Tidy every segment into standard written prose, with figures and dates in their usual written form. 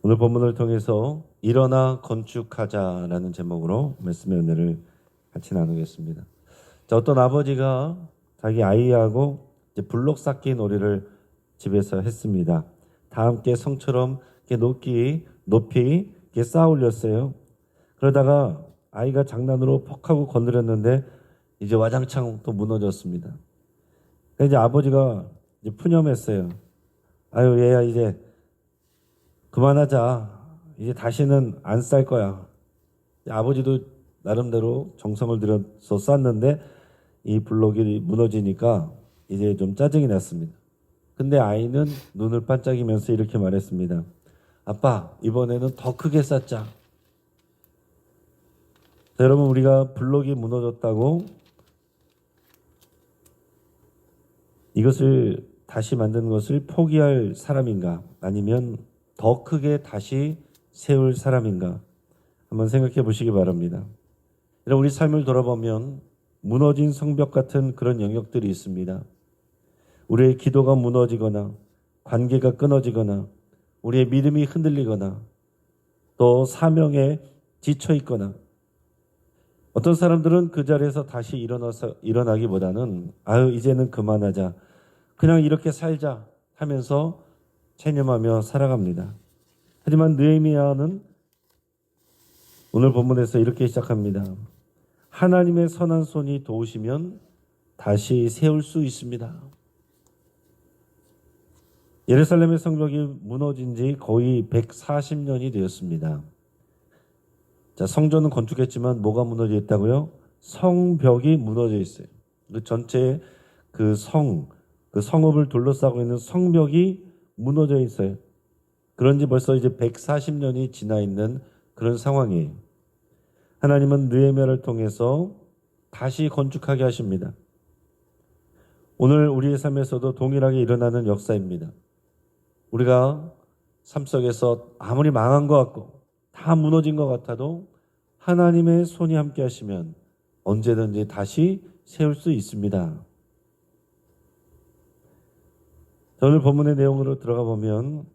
오늘 본문을 통해서 일어나 건축하자라는 제목으로 말씀의 은혜를 같이 나누겠습니다. 자, 어떤 아버지가 자기 아이하고 이제 블록 쌓기 놀이를 집에서 했습니다. 다 함께 성처럼 이렇게 높이 이렇게 쌓아 올렸어요. 그러다가 아이가 장난으로 퍽 하고 건드렸는데 이제 와장창 또 무너졌습니다. 그래서 이제 아버지가 이제 푸념했어요. 아유, 얘야, 이제 그만하자. 이제 다시는 안 쌀 거야. 아버지도 나름대로 정성을 들여서 쌌는데 이 블록이 무너지니까 이제 좀 짜증이 났습니다. 근데 아이는 눈을 반짝이면서 이렇게 말했습니다. 아빠, 이번에는 더 크게 쌓자. 자, 여러분, 우리가 블록이 무너졌다고 이것을 다시 만드는 것을 포기할 사람인가? 아니면 더 크게 다시 세울 사람인가? 한번 생각해 보시기 바랍니다. 우리 삶을 돌아보면 무너진 성벽 같은 그런 영역들이 있습니다. 우리의 기도가 무너지거나 관계가 끊어지거나 우리의 믿음이 흔들리거나 또 사명에 지쳐 있거나 어떤 사람들은 그 자리에서 다시 일어나기보다는 아유, 이제는 그만하자. 그냥 이렇게 살자 하면서 체념하며 살아갑니다. 하지만 느헤미야는 오늘 본문에서 이렇게 시작합니다. 하나님의 선한 손이 도우시면 다시 세울 수 있습니다. 예루살렘의 성벽이 무너진 지 거의 140년이 되었습니다. 자, 성전은 건축했지만 뭐가 무너져 있다고요? 성벽이 무너져 있어요. 그 전체 그 성읍을 둘러싸고 있는 성벽이 무너져 있어요. 그런지 벌써 이제 140년이 지나 있는 그런 상황이에요. 하나님은 느헤미야를 통해서 다시 건축하게 하십니다. 오늘 우리의 삶에서도 동일하게 일어나는 역사입니다. 우리가 삶 속에서 아무리 망한 것 같고 다 무너진 것 같아도 하나님의 손이 함께 하시면 언제든지 다시 세울 수 있습니다. 오늘 본문의 내용으로 들어가 보면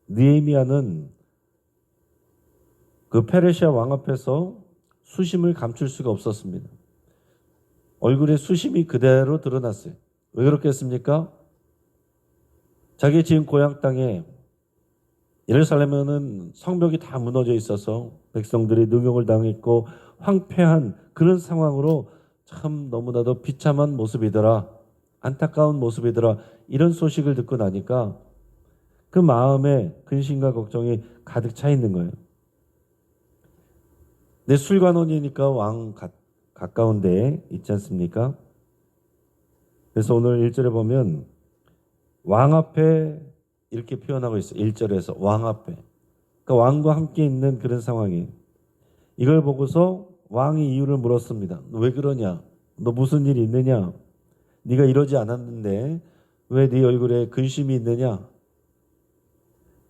느헤미야는 그 페르시아 왕 앞에서 수심을 감출 수가 없었습니다. 얼굴에 수심이 그대로 드러났어요. 왜 그렇겠습니까? 자기 지금 고향 땅에 예루살렘에는 성벽이 다 무너져 있어서 백성들이 능욕을 당했고 황폐한 그런 상황으로 참 너무나도 비참한 모습이더라. 안타까운 모습이더라. 이런 소식을 듣고 나니까 그 마음에 근심과 걱정이 가득 차 있는 거예요. 내 술관원이니까 왕 가까운 데에 있지 않습니까? 그래서 오늘 1절에 보면 왕 앞에 이렇게 표현하고 있어요. 1절에서 왕 앞에. 그러니까 왕과 함께 있는 그런 상황이에요. 이걸 보고서 왕이 이유를 물었습니다. 왜 그러냐? 너 무슨 일이 있느냐? 네가 이러지 않았는데 왜 네 얼굴에 근심이 있느냐?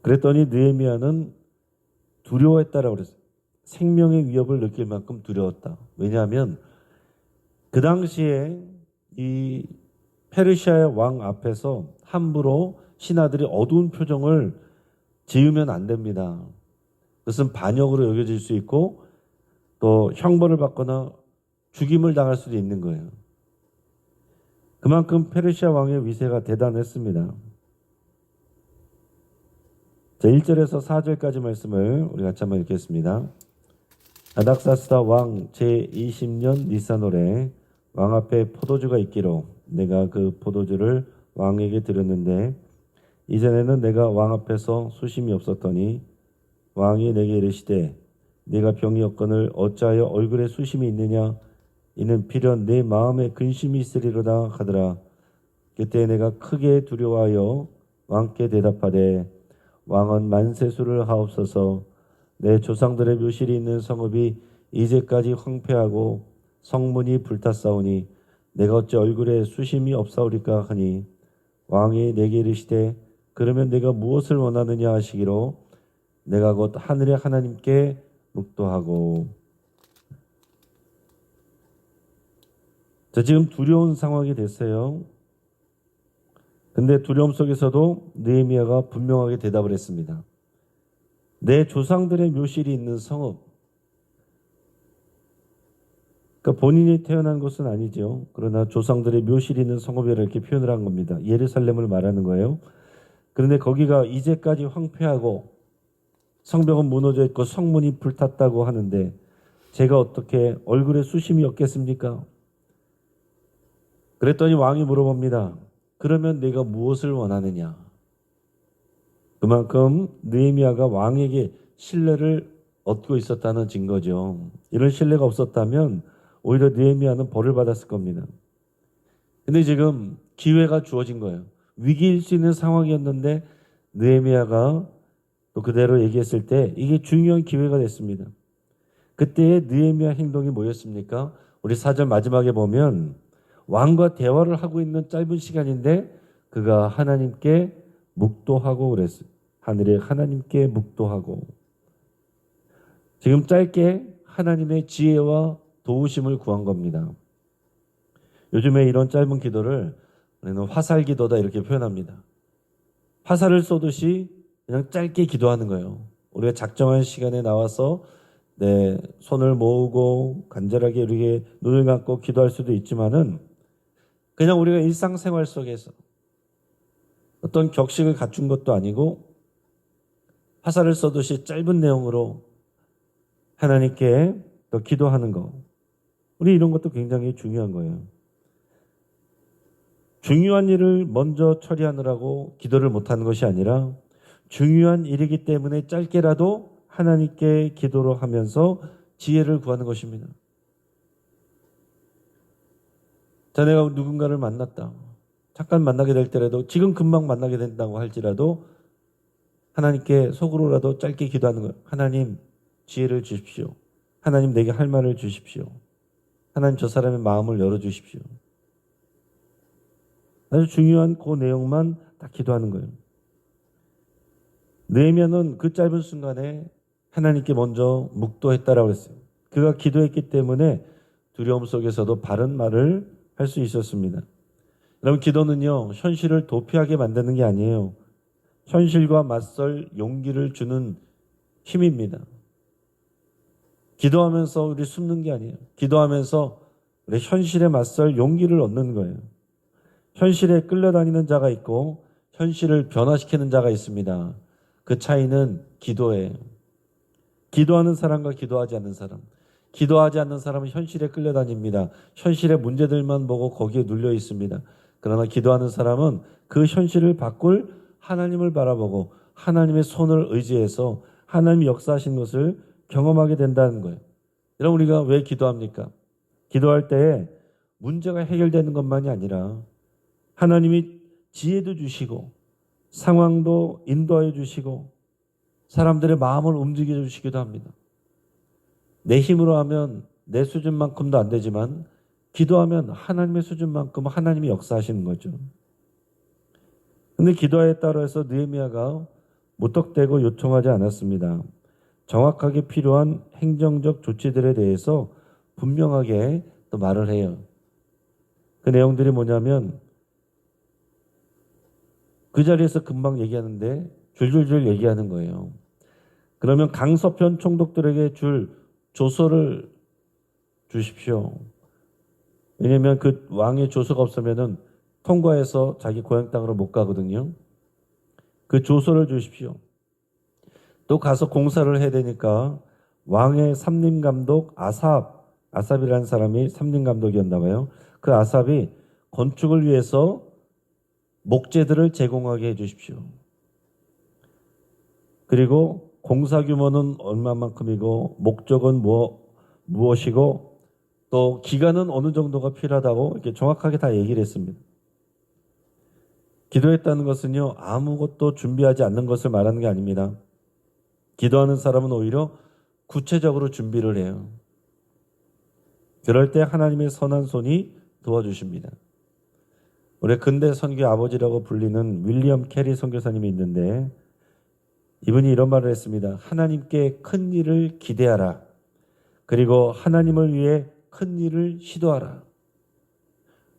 그랬더니 느헤미야는 두려워했다라고 그랬어요. 생명의 위협을 느낄 만큼 두려웠다. 왜냐하면 그 당시에 이 페르시아의 왕 앞에서 함부로 신하들이 어두운 표정을 지으면 안 됩니다. 그것은 반역으로 여겨질 수 있고 또 형벌을 받거나 죽임을 당할 수도 있는 거예요. 그만큼 페르시아 왕의 위세가 대단했습니다. 자, 1절에서 4절까지 말씀을 우리 같이 한번 읽겠습니다. 아닥사스다 왕 제20년 니산월에 왕 앞에 포도주가 있기로 내가 그 포도주를 왕에게 드렸는데 이전에는 내가 왕 앞에서 수심이 없었더니 왕이 내게 이르시되 네가 병이 없거늘 어찌하여 얼굴에 수심이 있느냐 이는 필연 내 마음에 근심이 있으리로다 하더라. 그때 내가 크게 두려워하여 왕께 대답하되 왕은 만세수를 하옵소서. 내 조상들의 묘실이 있는 성읍이 이제까지 황폐하고 성문이 불탔사오니 내가 어찌 얼굴에 수심이 없사오리까 하니 왕이 내게 이르시되 그러면 내가 무엇을 원하느냐 하시기로 내가 곧 하늘의 하나님께 묵도하고. 자, 지금 두려운 상황이 됐어요. 근데 두려움 속에서도 느헤미야가 분명하게 대답을 했습니다. 내 조상들의 묘실이 있는 성읍. 그러니까 본인이 태어난 곳은 아니죠. 그러나 조상들의 묘실이 있는 성읍이라 이렇게 표현을 한 겁니다. 예루살렘을 말하는 거예요. 그런데 거기가 이제까지 황폐하고 성벽은 무너져 있고 성문이 불탔다고 하는데 제가 어떻게 얼굴에 수심이 없겠습니까? 그랬더니 왕이 물어봅니다. 그러면 내가 무엇을 원하느냐? 그만큼 느헤미야가 왕에게 신뢰를 얻고 있었다는 증거죠. 이런 신뢰가 없었다면 오히려 느헤미야는 벌을 받았을 겁니다. 근데 지금 기회가 주어진 거예요. 위기일 수 있는 상황이었는데 느헤미야가 또 그대로 얘기했을 때 이게 중요한 기회가 됐습니다. 그때의 느헤미야 행동이 뭐였습니까? 우리 4절 마지막에 보면 왕과 대화를 하고 있는 짧은 시간인데 그가 하나님께 묵도하고 그랬어요. 하늘에 하나님께 묵도하고. 지금 짧게 하나님의 지혜와 도우심을 구한 겁니다. 요즘에 이런 짧은 기도를 우리는 화살 기도다 이렇게 표현합니다. 화살을 쏘듯이 그냥 짧게 기도하는 거예요. 우리가 작정한 시간에 나와서 내 손을 모으고 간절하게 이렇게 눈을 감고 기도할 수도 있지만은 그냥 우리가 일상생활 속에서 어떤 격식을 갖춘 것도 아니고 화살을 쏘듯이 짧은 내용으로 하나님께 또 기도하는 거. 우리 이런 것도 굉장히 중요한 거예요. 중요한 일을 먼저 처리하느라고 기도를 못하는 것이 아니라 중요한 일이기 때문에 짧게라도 하나님께 기도를 하면서 지혜를 구하는 것입니다. 자, 내가 누군가를 만났다. 잠깐 만나게 될 때라도 지금 금방 만나게 된다고 할지라도 하나님께 속으로라도 짧게 기도하는 거예요. 하나님 지혜를 주십시오. 하나님 내게 할 말을 주십시오. 하나님 저 사람의 마음을 열어주십시오. 아주 중요한 그 내용만 딱 기도하는 거예요. 느헤미야는 그 짧은 순간에 하나님께 먼저 묵도했다라고 했어요. 그가 기도했기 때문에 두려움 속에서도 바른 말을 할 수 있었습니다. 여러분 기도는요 현실을 도피하게 만드는 게 아니에요. 현실과 맞설 용기를 주는 힘입니다. 기도하면서 우리 숨는 게 아니에요. 기도하면서 우리 현실에 맞설 용기를 얻는 거예요. 현실에 끌려다니는 자가 있고 현실을 변화시키는 자가 있습니다. 그 차이는 기도예요. 기도하는 사람과 기도하지 않는 사람. 기도하지 않는 사람은 현실에 끌려다닙니다. 현실의 문제들만 보고 거기에 눌려 있습니다. 그러나 기도하는 사람은 그 현실을 바꿀 하나님을 바라보고 하나님의 손을 의지해서 하나님이 역사하신 것을 경험하게 된다는 거예요. 여러분 우리가 왜 기도합니까? 기도할 때에 문제가 해결되는 것만이 아니라 하나님이 지혜도 주시고 상황도 인도하여 주시고 사람들의 마음을 움직여 주시기도 합니다. 내 힘으로 하면 내 수준만큼도 안 되지만 기도하면 하나님의 수준만큼 하나님이 역사하시는 거죠. 그런데 기도에 따라서 느헤미야가 무턱대고 요청하지 않았습니다. 정확하게 필요한 행정적 조치들에 대해서 분명하게 또 말을 해요. 그 내용들이 뭐냐면 그 자리에서 금방 얘기하는데 줄줄줄 얘기하는 거예요. 그러면 강서편 총독들에게 줄 조서를 주십시오. 왜냐하면 그 왕의 조서가 없으면은 통과해서 자기 고향 땅으로 못 가거든요. 그 조서를 주십시오. 또 가서 공사를 해야 되니까 왕의 삼림감독 아삽이라는 사람이 삼림감독이었나 봐요. 그 아삽이 건축을 위해서 목재들을 제공하게 해 주십시오. 그리고 공사 규모는 얼마만큼이고 목적은 무엇이고 또 기간은 어느 정도가 필요하다고 이렇게 정확하게 다 얘기를 했습니다. 기도했다는 것은요 아무것도 준비하지 않는 것을 말하는 게 아닙니다. 기도하는 사람은 오히려 구체적으로 준비를 해요. 그럴 때 하나님의 선한 손이 도와주십니다. 우리 근대 선교 아버지라고 불리는 윌리엄 캐리 선교사님이 있는데 이분이 이런 말을 했습니다. 하나님께 큰 일을 기대하라. 그리고 하나님을 위해 큰 일을 시도하라.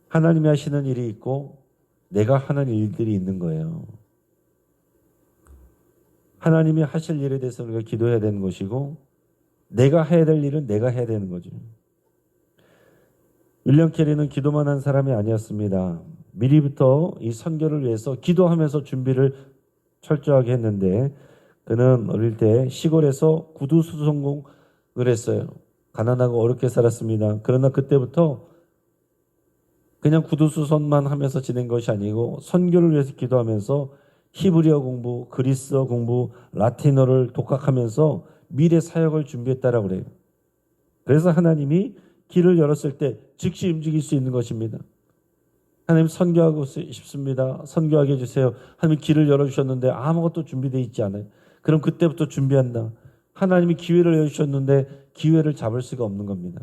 하나님이 하시는 일이 있고 내가 하는 일들이 있는 거예요. 하나님이 하실 일에 대해서 우리가 기도해야 되는 것이고 내가 해야 될 일은 내가 해야 되는 거죠. 윌리엄 캐리는 기도만 한 사람이 아니었습니다. 미리부터 이 선교를 위해서 기도하면서 준비를 철저하게 했는데 그는 어릴 때 시골에서 구두 수송공을 했어요. 가난하고 어렵게 살았습니다. 그러나 그때부터 그냥 구두 수선만 하면서 지낸 것이 아니고 선교를 위해서 기도하면서 히브리어 공부, 그리스어 공부, 라틴어를 독학하면서 미래 사역을 준비했다라고 그래요. 그래서 하나님이 길을 열었을 때 즉시 움직일 수 있는 것입니다. 하나님 선교하고 싶습니다. 선교하게 해주세요. 하나님 길을 열어주셨는데 아무것도 준비되어 있지 않아요. 그럼 그때부터 준비한다. 하나님이 기회를 열어주셨는데 기회를 잡을 수가 없는 겁니다.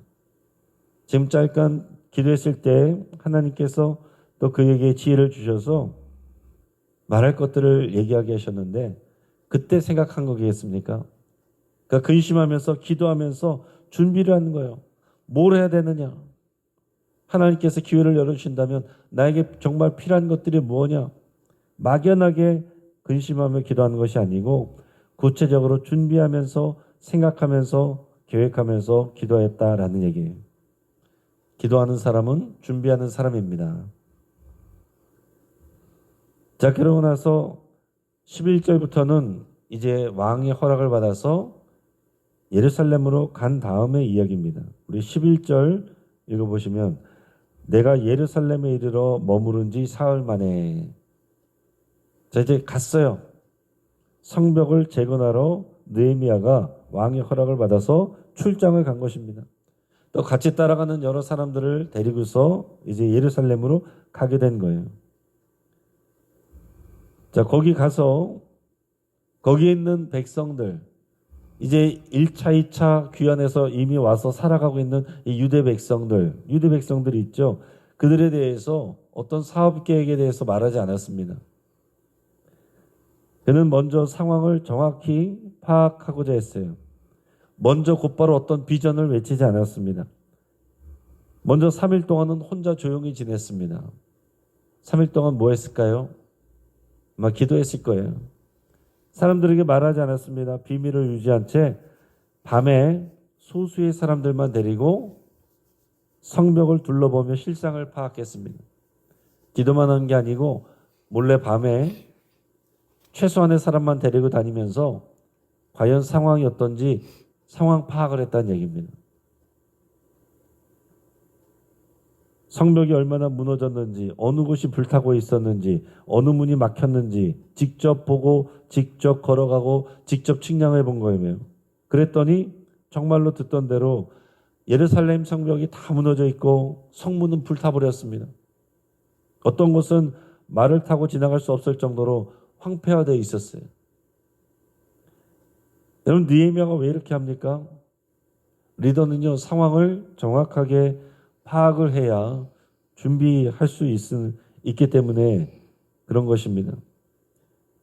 지금 잠깐 기도했을 때 하나님께서 또 그에게 지혜를 주셔서 말할 것들을 얘기하게 하셨는데 그때 생각한 거겠습니까? 그러니까 근심하면서 기도하면서 준비를 하는 거예요. 뭘 해야 되느냐? 하나님께서 기회를 열어주신다면 나에게 정말 필요한 것들이 뭐냐? 막연하게 근심하며 기도하는 것이 아니고 구체적으로 준비하면서 생각하면서 계획하면서 기도했다라는 얘기예요. 기도하는 사람은 준비하는 사람입니다. 자, 그러고 나서 11절부터는 이제 왕의 허락을 받아서 예루살렘으로 간 다음의 이야기입니다. 우리 11절 읽어보시면 내가 예루살렘에 이르러 머무른 지 사흘 만에 자 이제 갔어요. 성벽을 재건하러 느헤미야가 왕의 허락을 받아서 출장을 간 것입니다. 또 같이 따라가는 여러 사람들을 데리고서 이제 예루살렘으로 가게 된 거예요. 자, 거기 가서 거기에 있는 백성들 이제 1차, 2차 귀환에서 이미 와서 살아가고 있는 이 유대 백성들이 있죠. 그들에 대해서 어떤 사업 계획에 대해서 말하지 않았습니다. 그는 먼저 상황을 정확히 파악하고자 했어요. 먼저 곧바로 어떤 비전을 외치지 않았습니다. 먼저 3일 동안은 혼자 조용히 지냈습니다. 3일 동안 뭐 했을까요? 아마 기도했을 거예요. 사람들에게 말하지 않았습니다. 비밀을 유지한 채 밤에 소수의 사람들만 데리고 성벽을 둘러보며 실상을 파악했습니다. 기도만 한 게 아니고 몰래 밤에 최소한의 사람만 데리고 다니면서 과연 상황이 어떤지 상황 파악을 했다는 얘기입니다. 성벽이 얼마나 무너졌는지, 어느 곳이 불타고 있었는지, 어느 문이 막혔는지 직접 보고 직접 걸어가고 직접 측량해 본 거예요. 그랬더니 정말로 듣던 대로 예루살렘 성벽이 다 무너져 있고 성문은 불타버렸습니다. 어떤 곳은 말을 타고 지나갈 수 없을 정도로 황폐화되어 있었어요. 여러분 느헤미야가 왜 이렇게 합니까? 리더는요 상황을 정확하게 파악을 해야 준비할 수 있기 때문에 그런 것입니다.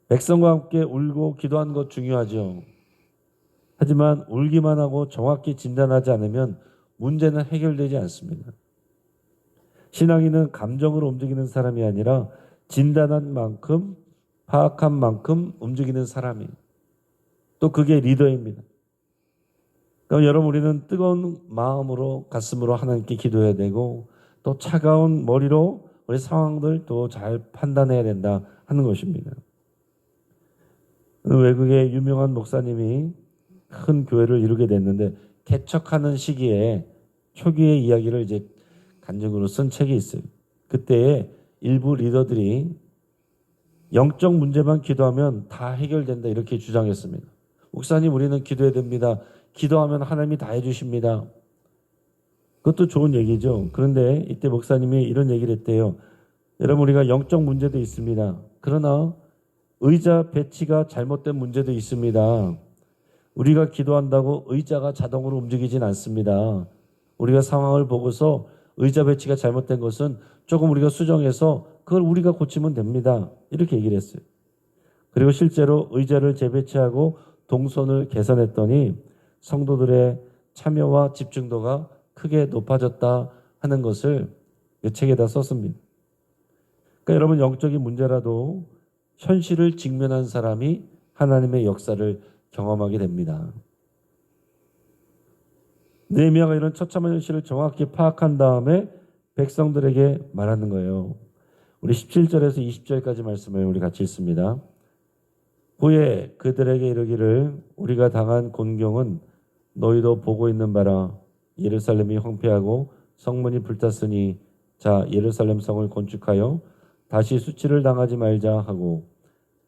백성과 함께 울고 기도하는 것 중요하죠. 하지만 울기만 하고 정확히 진단하지 않으면 문제는 해결되지 않습니다. 신앙인은 감정으로 움직이는 사람이 아니라 진단한 만큼 파악한 만큼 움직이는 사람이에요. 또 그게 리더입니다. 그럼 여러분 우리는 뜨거운 마음으로 가슴으로 하나님께 기도해야 되고 또 차가운 머리로 우리 상황들 또 잘 판단해야 된다 하는 것입니다. 외국의 유명한 목사님이 큰 교회를 이루게 됐는데 개척하는 시기에 초기의 이야기를 이제 간증으로 쓴 책이 있어요. 그때에 일부 리더들이 영적 문제만 기도하면 다 해결된다 이렇게 주장했습니다. 목사님 우리는 기도해야 됩니다. 기도하면 하나님이 다 해주십니다. 그것도 좋은 얘기죠. 그런데 이때 목사님이 이런 얘기를 했대요. 여러분 우리가 영적 문제도 있습니다. 그러나 의자 배치가 잘못된 문제도 있습니다. 우리가 기도한다고 의자가 자동으로 움직이진 않습니다. 우리가 상황을 보고서 의자 배치가 잘못된 것은 조금 우리가 수정해서 그걸 우리가 고치면 됩니다. 이렇게 얘기를 했어요. 그리고 실제로 의자를 재배치하고 동선을 개선했더니 성도들의 참여와 집중도가 크게 높아졌다 하는 것을 이 책에다 썼습니다. 그러니까 여러분 영적인 문제라도 현실을 직면한 사람이 하나님의 역사를 경험하게 됩니다. 느헤미야가 이런 처참한 현실을 정확히 파악한 다음에 백성들에게 말하는 거예요. 우리 17절에서 20절까지 말씀을 우리 같이 읽습니다. 후에 그들에게 이르기를 우리가 당한 곤경은 너희도 보고 있는 바라. 예루살렘이 황폐하고 성문이 불탔으니 자 예루살렘 성을 건축하여 다시 수치를 당하지 말자 하고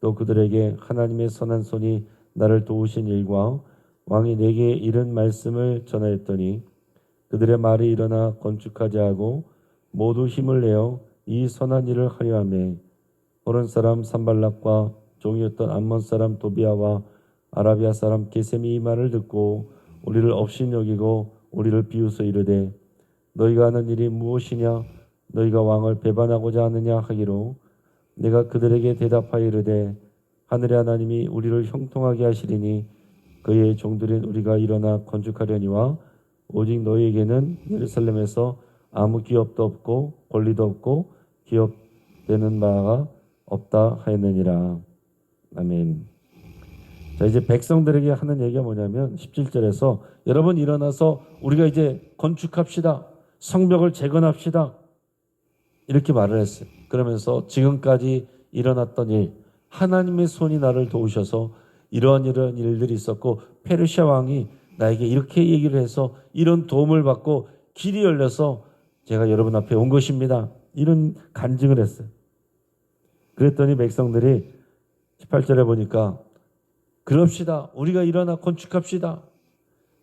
또 그들에게 하나님의 선한 손이 나를 도우신 일과 왕이 내게 이른 말씀을 전하였더니 그들의 말이 일어나 건축하자 하고 모두 힘을 내어 이 선한 일을 하려 하며 호론 사람 산발락과 종이었던 암몬 사람 도비아와 아라비아 사람 게셈이 이 말을 듣고 우리를 업신여기고 우리를 비웃어 이르되 너희가 하는 일이 무엇이냐 너희가 왕을 배반하고자 하느냐 하기로 내가 그들에게 대답하여 이르되 하늘의 하나님이 우리를 형통하게 하시리니 그의 종들인 우리가 일어나 건축하려니와 오직 너희에게는 예루살렘에서 아무 기업도 없고 권리도 없고 기업되는 바가 없다 하였느니라. 아멘. 자, 이제 백성들에게 하는 얘기가 뭐냐면 17절에서 여러분 일어나서 우리가 이제 건축합시다. 성벽을 재건합시다. 이렇게 말을 했어요. 그러면서 지금까지 일어났던 일, 하나님의 손이 나를 도우셔서 이런 일들이 있었고 페르시아 왕이 나에게 이렇게 얘기를 해서 이런 도움을 받고 길이 열려서 제가 여러분 앞에 온 것입니다. 이런 간증을 했어요. 그랬더니 백성들이 18절에 보니까 그럽시다. 우리가 일어나 건축합시다.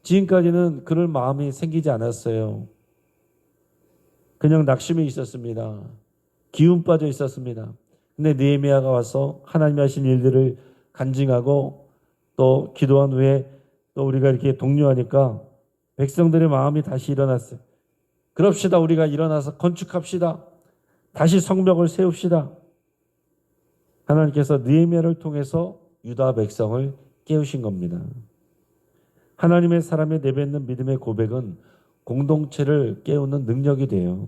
지금까지는 그럴 마음이 생기지 않았어요. 그냥 낙심이 있었습니다. 기운 빠져 있었습니다. 근데 느헤미야가 와서 하나님이 하신 일들을 간증하고 또 기도한 후에 또 우리가 이렇게 독려하니까 백성들의 마음이 다시 일어났어요. 그럽시다. 우리가 일어나서 건축합시다. 다시 성벽을 세웁시다. 하나님께서 느헤미야를 통해서 유다 백성을 깨우신 겁니다. 하나님의 사람이 내뱉는 믿음의 고백은 공동체를 깨우는 능력이 돼요.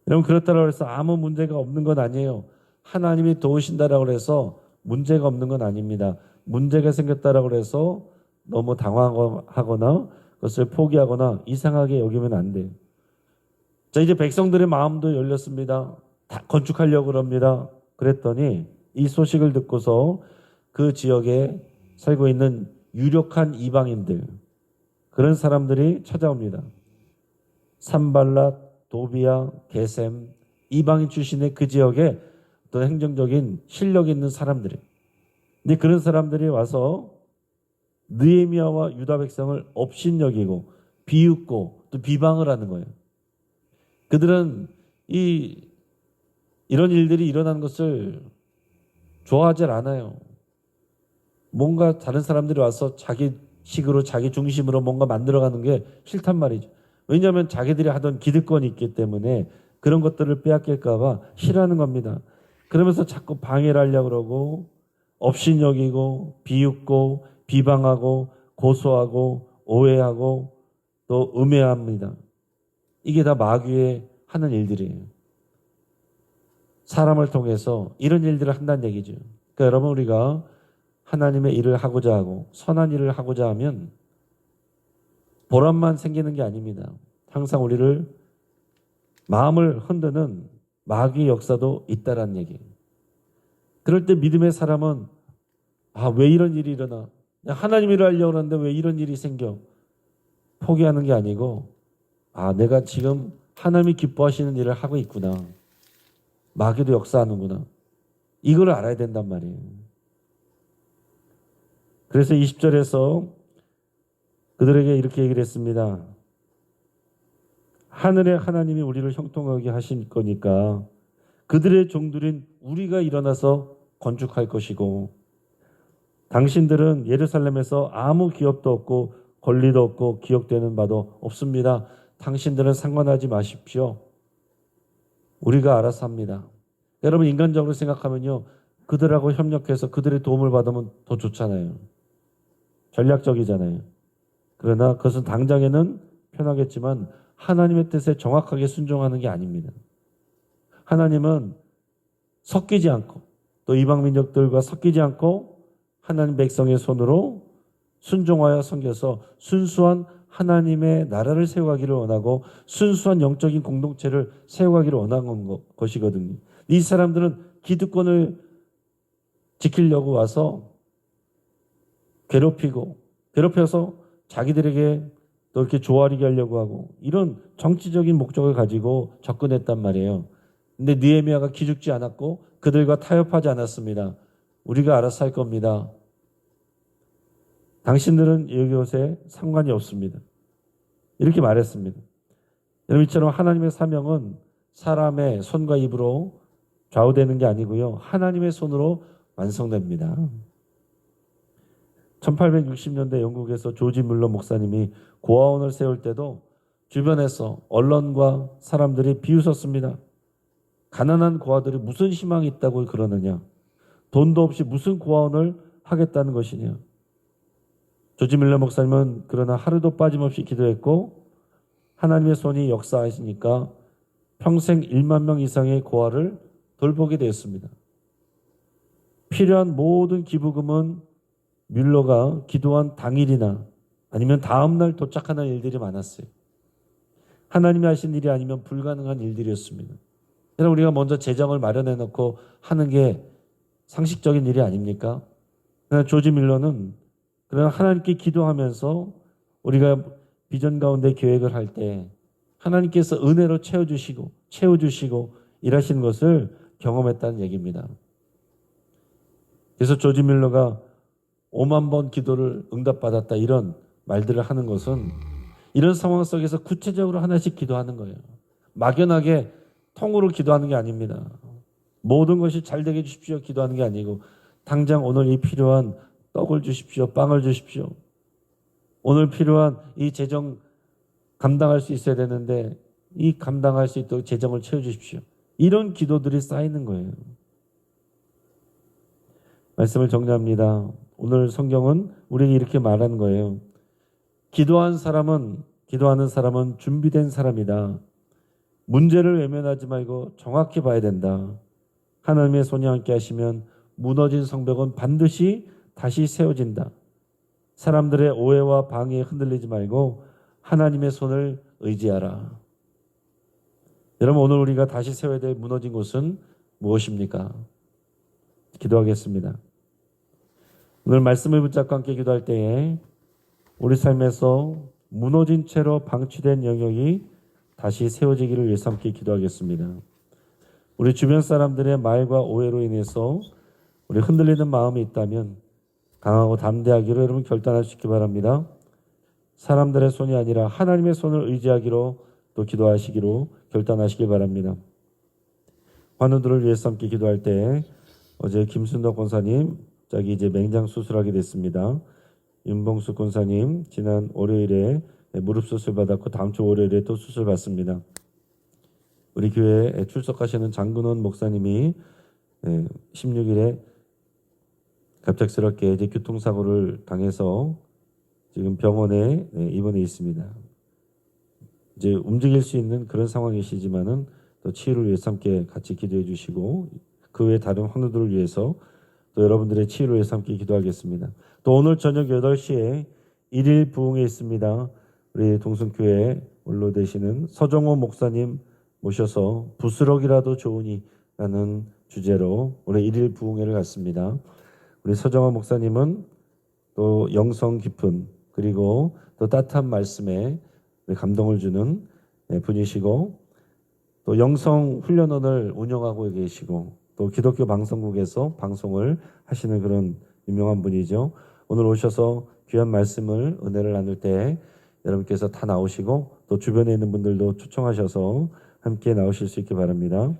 여러분 그렇다고 해서 아무 문제가 없는 건 아니에요. 하나님이 도우신다라고 해서 문제가 없는 건 아닙니다. 문제가 생겼다라고 해서 너무 당황하거나 그것을 포기하거나 이상하게 여기면 안 돼요. 자, 이제 백성들의 마음도 열렸습니다. 다 건축하려고 합니다. 그랬더니 이 소식을 듣고서 그 지역에 살고 있는 유력한 이방인들, 그런 사람들이 찾아옵니다. 산발랏, 도비야, 게셈, 이방인 출신의 그 지역에 어떤 행정적인 실력 있는 사람들이. 근데 그런 사람들이 와서 느헤미야와 유다 백성을 업신여기고 비웃고 또 비방을 하는 거예요. 그들은 이런 일들이 일어나는 것을 좋아하지 않아요. 뭔가 다른 사람들이 와서 자기 식으로 자기 중심으로 뭔가 만들어가는 게 싫단 말이죠. 왜냐하면 자기들이 하던 기득권이 있기 때문에 그런 것들을 빼앗길까 봐 싫어하는 겁니다. 그러면서 자꾸 방해를 하려고 그러고 업신여기고 비웃고 비방하고 고소하고 오해하고 또 음해합니다. 이게 다 마귀의 하는 일들이에요. 사람을 통해서 이런 일들을 한다는 얘기죠. 그러니까 여러분 우리가 하나님의 일을 하고자 하고 선한 일을 하고자 하면 보람만 생기는 게 아닙니다. 항상 우리를 마음을 흔드는 마귀의 역사도 있다라는 얘기예요. 그럴 때 믿음의 사람은 왜 이런 일이 일어나? 하나님 일을 하려고 하는데 왜 이런 일이 생겨? 포기하는 게 아니고 내가 지금 하나님이 기뻐하시는 일을 하고 있구나. 마귀도 역사하는구나. 이걸 알아야 된단 말이에요. 그래서 20절에서 그들에게 이렇게 얘기를 했습니다. 하늘의 하나님이 우리를 형통하게 하신 거니까 그들의 종들인 우리가 일어나서 건축할 것이고 당신들은 예루살렘에서 아무 기업도 없고 권리도 없고 기억되는 바도 없습니다. 당신들은 상관하지 마십시오. 우리가 알아서 합니다. 여러분 인간적으로 생각하면요. 그들하고 협력해서 그들의 도움을 받으면 더 좋잖아요. 전략적이잖아요. 그러나 그것은 당장에는 편하겠지만 하나님의 뜻에 정확하게 순종하는 게 아닙니다. 하나님은 섞이지 않고 또 이방 민족들과 섞이지 않고 하나님 백성의 손으로 순종하여 섬겨서 순수한 하나님의 나라를 세워가기를 원하고 순수한 영적인 공동체를 세워가기를 원하는 것이거든요. 이 사람들은 기득권을 지키려고 와서 괴롭혀서 자기들에게 또 이렇게 조아리게 하려고 하고 이런 정치적인 목적을 가지고 접근했단 말이에요. 근데 느헤미야가 기죽지 않았고 그들과 타협하지 않았습니다. 우리가 알아서 할 겁니다. 당신들은 이것에 상관이 없습니다. 이렇게 말했습니다. 여러분 이처럼 하나님의 사명은 사람의 손과 입으로 좌우되는 게 아니고요. 하나님의 손으로 완성됩니다. 1860년대 영국에서 조지 물러 목사님이 고아원을 세울 때도 주변에서 언론과 사람들이 비웃었습니다. 가난한 고아들이 무슨 희망이 있다고 그러느냐. 돈도 없이 무슨 고아원을 하겠다는 것이냐. 조지 밀러 목사님은 그러나 하루도 빠짐없이 기도했고 하나님의 손이 역사하시니까 평생 1만 명 이상의 고아를 돌보게 되었습니다. 필요한 모든 기부금은 뮬러가 기도한 당일이나 아니면 다음날 도착하는 일들이 많았어요. 하나님이 하신 일이 아니면 불가능한 일들이었습니다. 그래서 우리가 먼저 재정을 마련해 놓고 하는 게 상식적인 일이 아닙니까? 그러나 조지 밀러는 그러나 하나님께 기도하면서 우리가 비전 가운데 계획을 할 때 하나님께서 은혜로 채워주시고 일하시는 것을 경험했다는 얘기입니다. 그래서 조지 밀러가 5만 번 기도를 응답받았다 이런 말들을 하는 것은 이런 상황 속에서 구체적으로 하나씩 기도하는 거예요. 막연하게 통으로 기도하는 게 아닙니다. 모든 것이 잘 되게 해주십시오 기도하는 게 아니고 당장 오늘 이 필요한 떡을 주십시오. 빵을 주십시오. 오늘 필요한 이 재정 감당할 수 있어야 되는데 이 감당할 수 있도록 재정을 채워주십시오. 이런 기도들이 쌓이는 거예요. 말씀을 정리합니다. 오늘 성경은 우리에게 이렇게 말하는 거예요. 기도하는 사람은 준비된 사람이다. 문제를 외면하지 말고 정확히 봐야 된다. 하나님의 손이 함께 하시면 무너진 성벽은 반드시 다시 세워진다. 사람들의 오해와 방해에 흔들리지 말고 하나님의 손을 의지하라. 여러분 오늘 우리가 다시 세워야 될 무너진 곳은 무엇입니까? 기도하겠습니다. 오늘 말씀을 붙잡고 함께 기도할 때에 우리 삶에서 무너진 채로 방치된 영역이 다시 세워지기를 위해서 함께 기도하겠습니다. 우리 주변 사람들의 말과 오해로 인해서 우리 흔들리는 마음이 있다면 강하고 담대하기로 여러분 결단하시기 바랍니다. 사람들의 손이 아니라 하나님의 손을 의지하기로 또 기도하시기로 결단하시기 바랍니다. 환우들을 위해서 함께 기도할 때 어제 김순덕 권사님 자기 이제 맹장 수술하게 됐습니다. 윤봉수 권사님 지난 월요일에 무릎 수술 받았고 다음 주 월요일에 또 수술 받습니다. 우리 교회에 출석하시는 장근원 목사님이 16일에 갑작스럽게 이제 교통사고를 당해서 지금 병원에 입원해 있습니다. 이제 움직일 수 있는 그런 상황이시지만은 또 치유를 위해서 함께 같이 기도해 주시고 그 외 다른 환우들을 위해서 또 여러분들의 치유를 위해서 함께 기도하겠습니다. 또 오늘 저녁 8시에 1일 부흥회 있습니다. 우리 동순교회 원로 되시는 서정호 목사님 모셔서 부스럭이라도 좋으니 라는 주제로 올해 1일 부흥회를 갖습니다. 우리 서정호 목사님은 또 영성 깊은 그리고 또 따뜻한 말씀에 감동을 주는 분이시고 또 영성 훈련원을 운영하고 계시고 또 기독교 방송국에서 방송을 하시는 그런 유명한 분이죠. 오늘 오셔서 귀한 말씀을 은혜를 나눌 때 여러분께서 다 나오시고 또 주변에 있는 분들도 초청하셔서 함께 나오실 수 있기 바랍니다.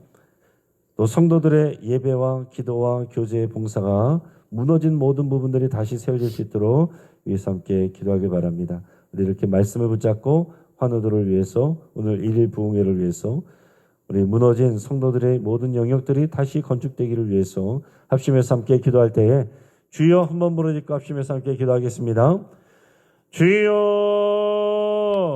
또 성도들의 예배와 기도와 교제의 봉사가 무너진 모든 부분들이 다시 세워질 수 있도록 위해서 함께 기도하기 바랍니다. 우리 이렇게 말씀을 붙잡고 환우들을 위해서 오늘 1일 부흥회를 위해서 우리 무너진 성도들의 모든 영역들이 다시 건축되기를 위해서 합심해서 함께 기도할 때에 주여 한번 부르짖고 합심해서 함께 기도하겠습니다. 주여